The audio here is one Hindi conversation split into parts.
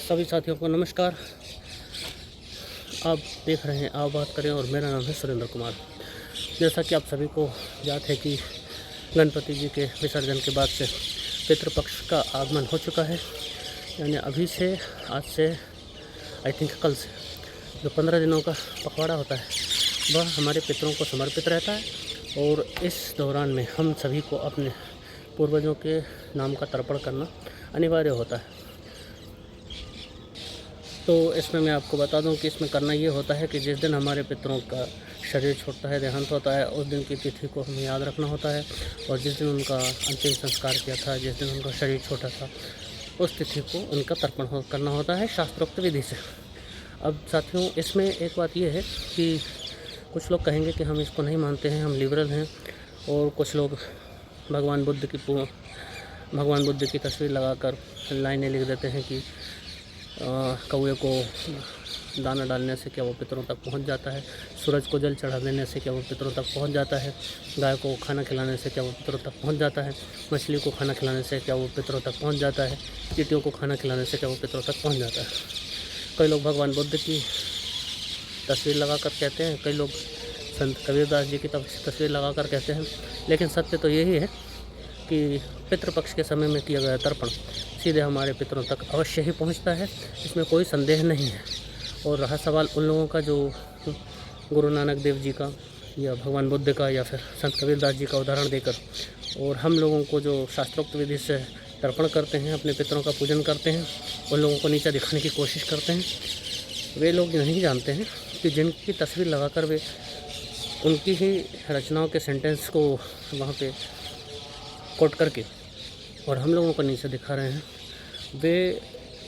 सभी साथियों को नमस्कार। आप देख रहे हैं आप बात करें और मेरा नाम है सुरेंद्र कुमार। जैसा कि आप सभी को याद है कि गणपति जी के विसर्जन के बाद से पितृपक्ष का आगमन हो चुका है, यानी अभी से आज से आई थिंक कल से जो 15 दिनों का पखवाड़ा होता है वह हमारे पितरों को समर्पित रहता है। और इस दौरान में हम सभी को अपने पूर्वजों के नाम का तर्पण करना अनिवार्य होता है। तो इसमें मैं आपको बता दूं कि इसमें करना ये होता है कि जिस दिन हमारे पितरों का शरीर छूटता है, देहांत होता है, उस दिन की तिथि को हमें याद रखना होता है। और जिस दिन उनका अंतिम संस्कार किया था, जिस दिन उनका शरीर छोटा था, उस तिथि को उनका तर्पण करना होता है शास्त्रोक्त विधि से। अब साथियों, इसमें एक बात यह है कि कुछ लोग कहेंगे कि हम इसको नहीं मानते हैं, हम लिबरल हैं। और कुछ लोग भगवान बुद्ध की तस्वीर लगाकर लाइनें लिख देते हैं कि कौवे को दाना डालने से क्या वो पितरों तक पहुंच जाता है, सूरज को जल चढ़ा देने से क्या वो पितरों तक पहुंच जाता है, गाय को खाना खिलाने से क्या वो पितरों तक पहुंच जाता है, मछली को खाना खिलाने से क्या वो पितरों तक पहुंच जाता है, चींटियों को खाना खिलाने से क्या वो पितरों तक पहुंच जाता है। कई लोग भगवान बुद्ध की तस्वीर लगा कर कहते हैं, कई लोग संत कबीरदास जी की तस्वीर लगा कर कहते हैं। लेकिन सत्य तो यही है कि पितृपक्ष के समय में किया गया तर्पण सीधे हमारे पितरों तक अवश्य ही पहुंचता है, इसमें कोई संदेह नहीं है। और रहा सवाल उन लोगों का जो गुरु नानक देव जी का या भगवान बुद्ध का या फिर संत कबीरदास जी का उदाहरण देकर और हम लोगों को जो शास्त्रोक्त विधि से तर्पण करते हैं, अपने पितरों का पूजन करते हैं, उन लोगों को नीचा दिखाने की कोशिश करते हैं। वे लोग नहीं जानते हैं कि जिनकी तस्वीर लगाकर वे उनकी ही रचनाओं के सेंटेंस को वहाँ पे कोट करके और हम लोगों को नीचे दिखा रहे हैं, वे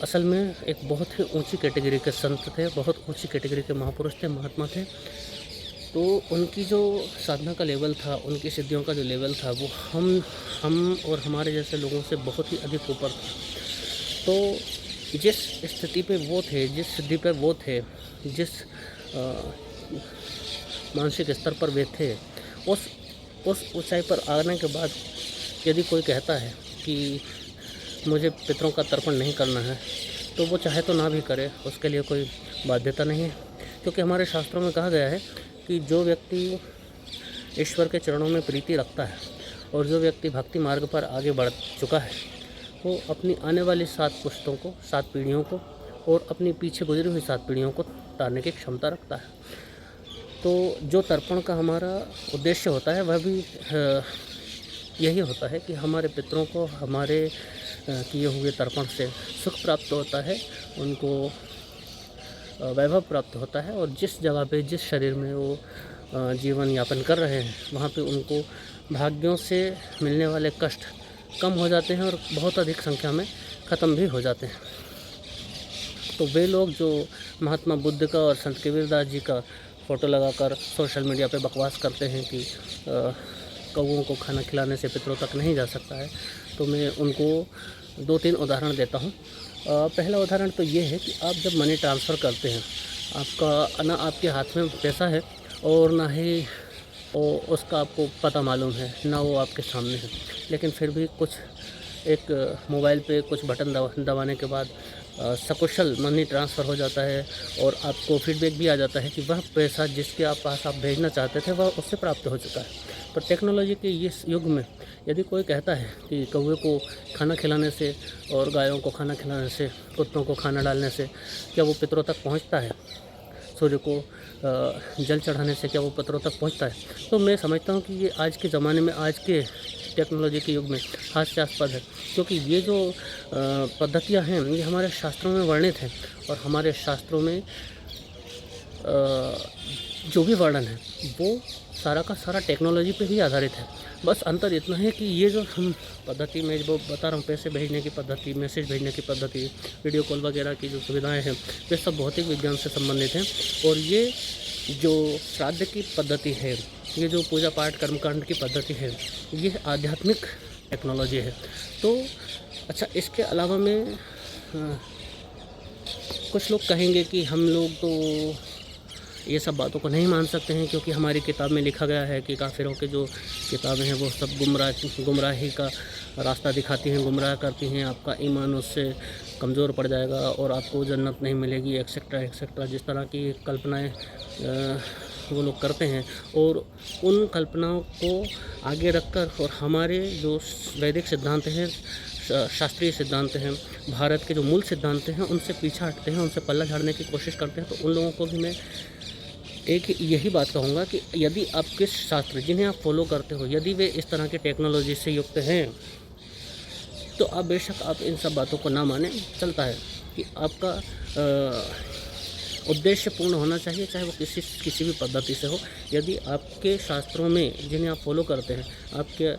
असल में एक बहुत ही ऊंची कैटेगरी के संत थे, बहुत ऊंची कैटेगरी के महापुरुष थे, महात्मा थे। तो उनकी जो साधना का लेवल था, उनकी सिद्धियों का जो लेवल था, वो हम और हमारे जैसे लोगों से बहुत ही अधिक ऊपर था। तो जिस स्थिति पे वो थे, जिस सिद्धि पे वो थे, जिस मानसिक स्तर पर वे थे, उस ऊंचाई पर आने के बाद यदि कोई कहता है कि मुझे पितरों का तर्पण नहीं करना है, तो वो चाहे तो ना भी करे, उसके लिए कोई बाध्यता नहीं है। क्योंकि हमारे शास्त्रों में कहा गया है कि जो व्यक्ति ईश्वर के चरणों में प्रीति रखता है और जो व्यक्ति भक्ति मार्ग पर आगे बढ़ चुका है, वो अपनी आने वाली 7 पुश्तों को, 7 पीढ़ियों को और अपनी पीछे गुजरी हुई 7 पीढ़ियों को तारने की क्षमता रखता है। तो जो तर्पण का हमारा उद्देश्य होता है वह भी यही होता है कि हमारे पितरों को हमारे किए हुए तर्पण से सुख प्राप्त होता है, उनको वैभव प्राप्त होता है। और जिस जगह पे, जिस शरीर में वो जीवन यापन कर रहे हैं, वहाँ पे उनको भाग्यों से मिलने वाले कष्ट कम हो जाते हैं और बहुत अधिक संख्या में ख़त्म भी हो जाते हैं। तो वे लोग जो महात्मा बुद्ध का और संत कबीरदास जी का फ़ोटो लगाकर सोशल मीडिया पे बकवास करते हैं कि कौवों को खाना खिलाने से पितरों तक नहीं जा सकता है, तो मैं उनको 2-3 उदाहरण देता हूँ। पहला उदाहरण तो ये है कि आप जब मनी ट्रांसफ़र करते हैं, आपका ना आपके हाथ में पैसा है और ना ही उसका आपको पता मालूम है, ना वो आपके सामने है, लेकिन फिर भी कुछ एक मोबाइल पे कुछ बटन दबाने के बाद सकुशल मनी ट्रांसफ़र हो जाता है और आपको फीडबैक भी आ जाता है कि वह पैसा जिसके पास आप भेजना चाहते थे वह उससे प्राप्त हो चुका है। पर टेक्नोलॉजी के इस युग में यदि कोई कहता है कि कौवे को खाना खिलाने से और गायों को खाना खिलाने से, कुत्तों को खाना डालने से क्या वो पितरों तक पहुंचता है, सूर्य को जल चढ़ाने से क्या वो पितरों तक पहुंचता है, तो मैं समझता हूं कि ये आज के ज़माने में, आज के टेक्नोलॉजी के युग में हास्यास्पद है। क्योंकि ये जो पद्धतियाँ हैं ये हमारे शास्त्रों में वर्णित हैं और हमारे शास्त्रों में जो भी वर्णन है वो सारा का सारा टेक्नोलॉजी पे ही आधारित है। बस अंतर इतना है कि ये जो हम पद्धति में जो बता रहा हूँ, पैसे भेजने की पद्धति, मैसेज भेजने की पद्धति, वीडियो कॉल वगैरह की जो सुविधाएं हैं, वे सब भौतिक विज्ञान से संबंधित हैं। और ये जो श्राद्ध की पद्धति है, ये जो पूजा पाठ कर्मकांड की पद्धति है, ये आध्यात्मिक टेक्नोलॉजी है। तो अच्छा, इसके अलावा में कुछ लोग कहेंगे कि हम लोग तो ये सब बातों को नहीं मान सकते हैं क्योंकि हमारी किताब में लिखा गया है कि काफिरों के जो किताबें हैं वो सब गुमराही का रास्ता दिखाती हैं, गुमराह करती हैं, आपका ईमान उससे कमज़ोर पड़ जाएगा और आपको जन्नत नहीं मिलेगी, एक्सेट्रा एक्सेट्रा, जिस तरह की कल्पनाएँ वो लोग करते हैं। और उन कल्पनाओं को आगे रखकर और हमारे जो वैदिक सिद्धांत हैं, शास्त्रीय सिद्धांत हैं, भारत के जो मूल सिद्धांत हैं, उनसे पीछा हटते हैं, उनसे पल्ला झाड़ने की कोशिश करते हैं। तो उन लोगों को भी मैं एक यही बात कहूँगा कि यदि आपके शास्त्र जिन्हें आप फॉलो करते हो, यदि वे इस तरह की टेक्नोलॉजी से युक्त हैं, तो आप बेशक आप इन सब बातों को ना मानें। चलता है कि आपका उद्देश्य पूर्ण होना चाहिए, चाहे वो किसी भी पद्धति से हो। यदि आपके शास्त्रों में जिन्हें आप फॉलो करते हैं, आपके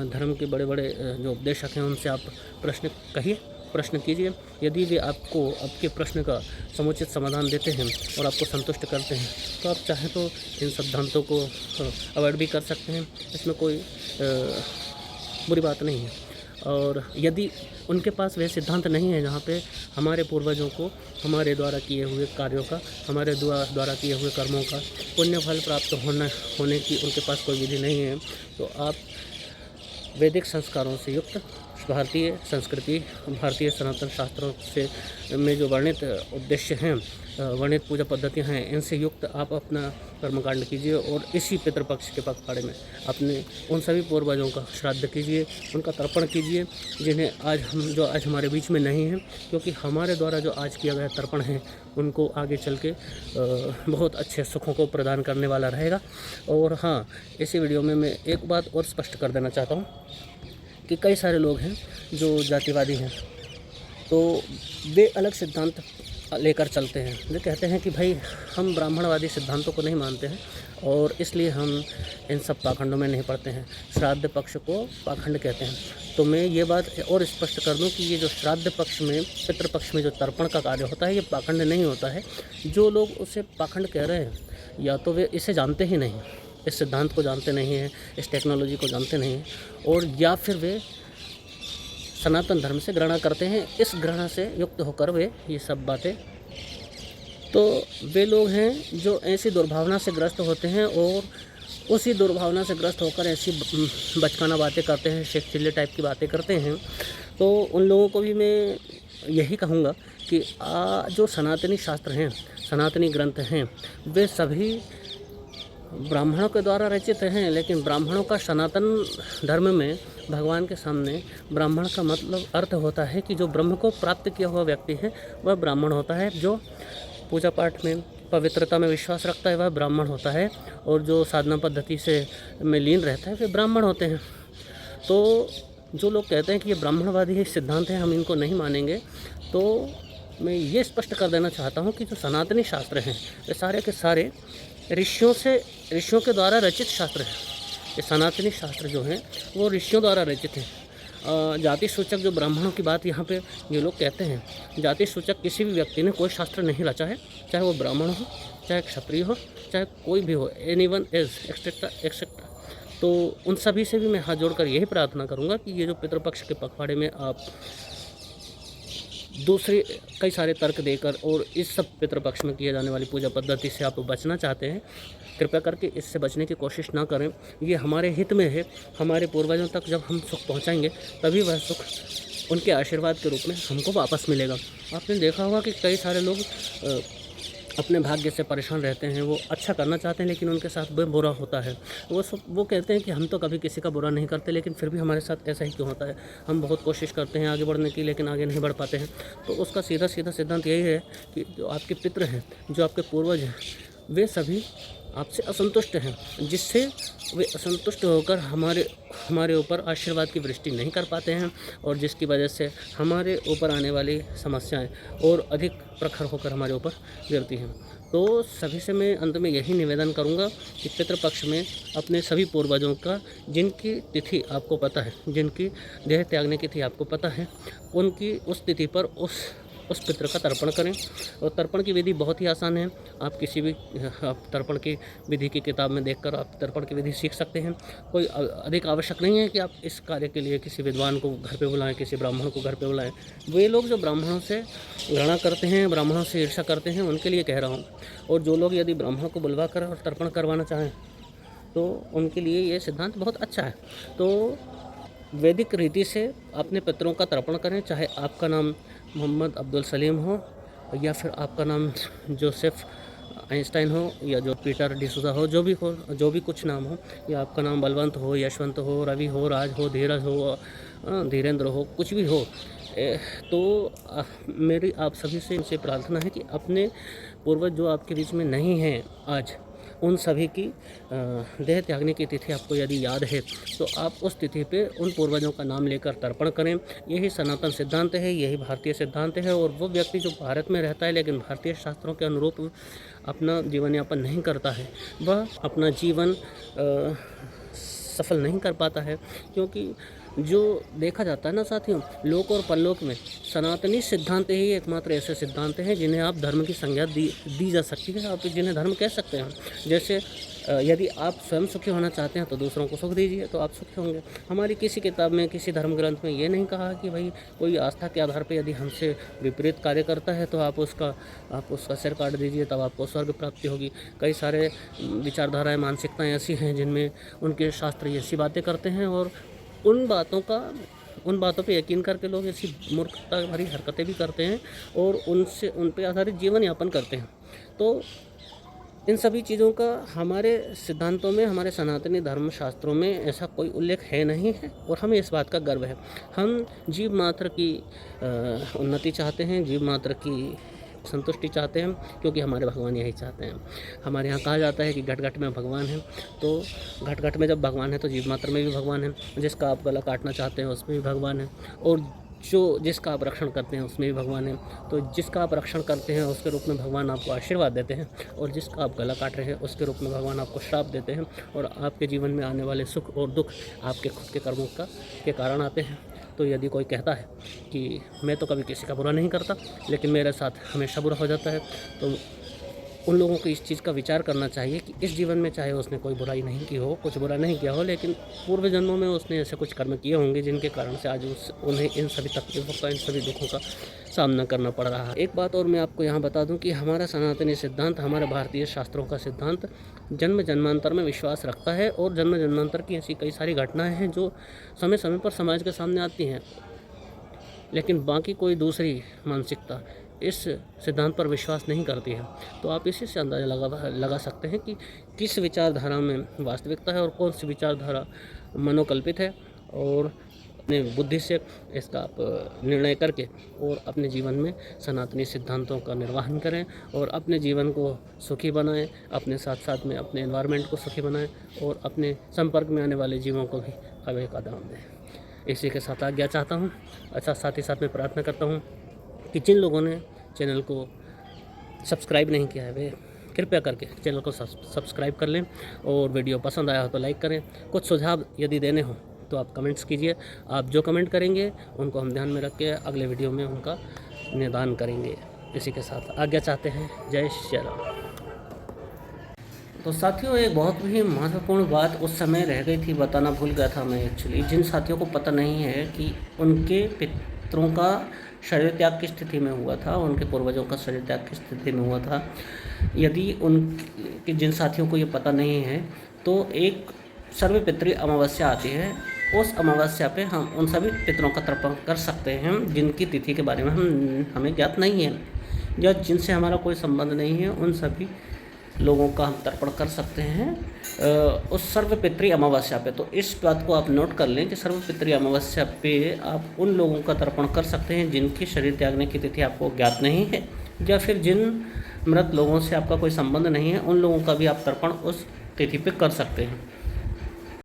धर्म के बड़े बड़े जो उपदेशक हैं, उनसे आप प्रश्न कहिए, प्रश्न कीजिए। यदि वे आपको आपके प्रश्न का समुचित समाधान देते हैं और आपको संतुष्ट करते हैं, तो आप चाहें तो इन सिद्धांतों को अवॉइड भी कर सकते हैं, इसमें कोई बुरी बात नहीं है। और यदि उनके पास वह सिद्धांत नहीं है जहाँ पे हमारे पूर्वजों को हमारे द्वारा किए हुए कार्यों का, हमारे द्वारा किए हुए कर्मों का पुण्य फल प्राप्त होने की उनके पास कोई विधि नहीं है, तो आप वैदिक संस्कारों से युक्त भारतीय संस्कृति, भारतीय सनातन शास्त्रों से में जो वर्णित उद्देश्य हैं, वर्णित पूजा पद्धतियाँ हैं, इनसे युक्त आप अपना कर्मकांड कीजिए और इसी पितृपक्ष के पखवाड़े में अपने उन सभी पूर्वजों का श्राद्ध कीजिए, उनका तर्पण कीजिए, जिन्हें आज हमारे बीच में नहीं हैं, क्योंकि हमारे द्वारा जो आज किया गया तर्पण है उनको आगे चल के बहुत अच्छे सुखों को प्रदान करने वाला रहेगा। और हाँ, इसी वीडियो में मैं एक बात और स्पष्ट कर देना चाहता हूँ कि कई सारे लोग हैं जो जातिवादी हैं, तो वे अलग सिद्धांत लेकर चलते हैं। वे कहते हैं कि भाई हम ब्राह्मणवादी सिद्धांतों को नहीं मानते हैं और इसलिए हम इन सब पाखंडों में नहीं पड़ते हैं। श्राद्ध पक्ष को पाखंड कहते हैं। तो मैं ये बात और स्पष्ट कर दूं कि ये जो श्राद्ध पक्ष में, पितृपक्ष में जो तर्पण का कार्य होता है, ये पाखंड नहीं होता है। जो लोग उसे पाखंड कह रहे हैं, या तो वे इसे जानते ही नहीं, इस सिद्धांत को जानते नहीं हैं, इस टेक्नोलॉजी को जानते नहीं हैं, और या फिर वे सनातन धर्म से घृणा करते हैं। इस घृणा से युक्त होकर वे ये सब बातें, तो वे लोग हैं जो ऐसी दुर्भावना से ग्रस्त होते हैं और उसी दुर्भावना से ग्रस्त होकर ऐसी बचकाना बातें करते हैं, शेख चिल्ले टाइप की बातें करते हैं। तो उन लोगों को भी मैं यही कहूँगा कि जो सनातनी शास्त्र हैं, सनातनी ग्रंथ हैं, वे सभी ब्राह्मणों के द्वारा रचित हैं, लेकिन ब्राह्मणों का सनातन धर्म में भगवान के सामने ब्राह्मण का मतलब अर्थ होता है कि जो ब्रह्म को प्राप्त किया हुआ व्यक्ति है वह ब्राह्मण होता है। जो पूजा पाठ में, पवित्रता में विश्वास रखता है वह ब्राह्मण होता है, और जो साधना पद्धति से में लीन रहता है वे ब्राह्मण होते हैं। तो जो लोग कहते हैं कि ये ब्राह्मणवादी सिद्धांत हैं, हम इनको नहीं मानेंगे, तो मैं ये स्पष्ट कर देना चाहता हूँ कि जो सनातनी शास्त्र हैं वे सारे के सारे ऋषियों के द्वारा रचित शास्त्र हैं। ये सनातनी शास्त्र जो हैं वो ऋषियों द्वारा रचित हैं। जाति सूचक जो ब्राह्मणों की बात यहाँ पे ये लोग कहते हैं, जाति सूचक किसी भी व्यक्ति ने कोई शास्त्र नहीं रचा है, चाहे वो ब्राह्मण हो, चाहे क्षत्रिय हो, चाहे कोई भी हो, एनीवन इज एक्सेट्रा एक्सेट्रा। तो उन सभी से भी मैं हाथ जोड़कर यही प्रार्थना करूँगा कि ये जो पितृपक्ष के पखवाड़े में आप दूसरे कई सारे तर्क देकर और इस सब पितृपक्ष में किए जाने वाली पूजा पद्धति से आप बचना चाहते हैं, कृपया करके इससे बचने की कोशिश ना करें। ये हमारे हित में है। हमारे पूर्वजों तक जब हम सुख पहुंचाएंगे तभी वह सुख उनके आशीर्वाद के रूप में हमको वापस मिलेगा। आपने देखा होगा कि कई सारे लोग अपने भाग्य से परेशान रहते हैं, वो अच्छा करना चाहते हैं लेकिन उनके साथ बुरा होता है। वो कहते हैं कि हम तो कभी किसी का बुरा नहीं करते, लेकिन फिर भी हमारे साथ ऐसा ही क्यों होता है। हम बहुत कोशिश करते हैं आगे बढ़ने की, लेकिन आगे नहीं बढ़ पाते हैं। तो उसका सीधा सिद्धांत यही है कि जो आपके पितृ हैं, जो आपके पूर्वज हैं, वे सभी आपसे असंतुष्ट हैं, जिससे वे असंतुष्ट होकर हमारे ऊपर आशीर्वाद की वृष्टि नहीं कर पाते हैं, और जिसकी वजह से हमारे ऊपर आने वाली समस्याएं और अधिक प्रखर होकर हमारे ऊपर गिरती हैं। तो सभी से मैं अंत में यही निवेदन करूंगा कि पितृपक्ष में अपने सभी पूर्वजों का, जिनकी तिथि आपको पता है, जिनकी देह त्यागने की तिथि आपको पता है, उनकी उस तिथि पर उस पितृ का तर्पण करें। और तर्पण की विधि बहुत ही आसान है। आप किसी भी तर्पण की विधि की किताब में देखकर आप तर्पण की विधि सीख सकते हैं। कोई अधिक आवश्यक नहीं है कि आप इस कार्य के लिए किसी विद्वान को घर पे बुलाएं, किसी ब्राह्मण को घर पे बुलाएं। वे लोग जो ब्राह्मणों से घृणा करते हैं, ब्राह्मणों से ईर्ष्या करते हैं, उनके लिए कह रहा हूँ। और जो लोग यदि ब्राह्मणों को बुलवा कर और तर्पण करवाना चाहें तो उनके लिए ये सिद्धांत बहुत अच्छा है। तो वैदिक रीति से अपने पितरों का तर्पण करें, चाहे आपका नाम मोहम्मद अब्दुल सलीम हो या फिर आपका नाम जोसेफ आइंस्टाइन हो या जो पीटर डिसूजा हो, जो भी कुछ नाम हो, या आपका नाम बलवंत हो, यशवंत हो, रवि हो, राज हो, धीरज हो, धीरेन्द्र हो, कुछ भी हो। तो मेरी आप सभी से इनसे प्रार्थना है कि अपने पूर्वज जो आपके बीच में नहीं हैं आज, उन सभी की देह त्यागने की तिथि आपको यदि याद है तो आप उस तिथि पे उन पूर्वजों का नाम लेकर तर्पण करें। यही सनातन सिद्धांत है, यही भारतीय सिद्धांत है। और वो व्यक्ति जो भारत में रहता है लेकिन भारतीय शास्त्रों के अनुरूप अपना जीवन यापन नहीं करता है, वह अपना जीवन सफल नहीं कर पाता है। क्योंकि जो देखा जाता है ना साथियों, लोक और परलोक में सनातनी सिद्धांत ही एकमात्र ऐसे सिद्धांत हैं जिन्हें आप धर्म की संज्ञा दी जा सकती है, आप जिन्हें धर्म कह सकते हैं। जैसे यदि आप स्वयं सुखी होना चाहते हैं तो दूसरों को सुख दीजिए, तो आप सुखी होंगे। हमारी किसी किताब में, किसी धर्म ग्रंथ में ये नहीं कहा कि भाई कोई आस्था के आधार पर यदि हमसे विपरीत कार्य करता है तो आप उसका सिर काट दीजिए, तब आपको स्वर्ग प्राप्ति होगी। कई सारे विचारधाराएँ, मानसिकताएँ ऐसी हैं जिनमें उनके शास्त्र ऐसी बातें करते हैं, और उन बातों पे यकीन करके लोग ऐसी मूर्खता भरी हरकतें भी करते हैं और उन पे आधारित जीवन यापन करते हैं। तो इन सभी चीज़ों का हमारे सिद्धांतों में, हमारे सनातनी धर्म शास्त्रों में ऐसा कोई उल्लेख है नहीं है, और हमें इस बात का गर्व है। हम जीव मात्र की उन्नति चाहते हैं, जीव मात्र की संतुष्टि चाहते हैं, क्योंकि हमारे भगवान यही चाहते हैं। हमारे यहाँ कहा जाता है कि घट घट में भगवान है, तो घट घट में जब भगवान है तो जीव मात्र में भी भगवान है। जिसका आप गला काटना चाहते हैं उसमें भी भगवान है, और जिसका आप रक्षण करते हैं उसमें भी भगवान है। तो जिसका आप रक्षण करते हैं उसके रूप में भगवान आपको आशीर्वाद देते हैं, और जिसका आप गला काट रहे हैं उसके रूप में भगवान आपको श्राप देते हैं। और आपके जीवन में आने वाले सुख और दुख आपके खुद के कर्मों के कारण आते हैं। तो यदि कोई कहता है कि मैं तो कभी किसी का बुरा नहीं करता लेकिन मेरे साथ हमेशा बुरा हो जाता है, तो उन लोगों को इस चीज़ का विचार करना चाहिए कि इस जीवन में चाहे उसने कोई बुराई नहीं की हो, कुछ बुरा नहीं किया हो, लेकिन पूर्व जन्मों में उसने ऐसे कुछ कर्म किए होंगे जिनके कारण से आज उन्हें इन सभी तकलीफों का, इन सभी दुखों का सामना करना पड़ रहा है। एक बात और मैं आपको यहाँ बता दूँ कि हमारा सनातनी सिद्धांत, हमारे भारतीय शास्त्रों का सिद्धांत जन्म जन्मांतर में विश्वास रखता है, और जन्म जन्मांतर की ऐसी कई सारी घटनाएँ हैं जो समय समय पर समाज के सामने आती हैं, लेकिन बाकी कोई दूसरी मानसिकता इस सिद्धांत पर विश्वास नहीं करती है। तो आप इसी से अंदाज़ा लगा सकते हैं कि किस विचारधारा में वास्तविकता है और कौन सी विचारधारा मनोकल्पित है, और अपने बुद्धि से इसका आप निर्णय करके और अपने जीवन में सनातनी सिद्धांतों का निर्वहन करें और अपने जीवन को सुखी बनाएं, अपने साथ साथ में अपने एनवायरनमेंट को सुखी बनाएं, और अपने संपर्क में आने वाले जीवों को भी अभय का दाम दें। इसी के साथ आज्ञा चाहता हूँ। अच्छा, साथ ही साथ मैं प्रार्थना करता हूँ कि जिन लोगों ने चैनल को सब्सक्राइब नहीं किया है वे कृपया करके चैनल को सब्सक्राइब कर लें, और वीडियो पसंद आया हो तो लाइक करें। कुछ सुझाव यदि देने हो तो आप कमेंट्स कीजिए। आप जो कमेंट करेंगे उनको हम ध्यान में रख के अगले वीडियो में उनका निदान करेंगे। इसी के साथ आज्ञा चाहते हैं। जय श्री राम। तो साथियों, एक बहुत ही महत्वपूर्ण बात उस समय रह गई थी, बताना भूल गया था मैं एक्चुअली। जिन साथियों को पता नहीं है कि उनके पितरों का शरीर त्याग की स्थिति में हुआ था, उनके पूर्वजों का शरीर त्याग की स्थिति में हुआ था, यदि उनके जिन साथियों को ये पता नहीं है तो एक सर्वपितृ अमावस्या आती है। उस अमावस्या पे हम उन सभी पितरों का तर्पण कर सकते हैं जिनकी तिथि के बारे में हमें ज्ञात नहीं है या जिनसे हमारा कोई संबंध नहीं है। उन सभी लोगों का हम तर्पण कर सकते हैं उस सर्वपितृ अमावस्या पे। तो इस बात को आप नोट कर लें कि सर्वपितृ अमावस्या पे आप उन लोगों का तर्पण कर सकते हैं जिनकी शरीर त्यागने की तिथि आपको ज्ञात नहीं है, या फिर जिन मृत लोगों से आपका कोई संबंध नहीं है, उन लोगों का भी आप तर्पण उस तिथि पे कर सकते हैं।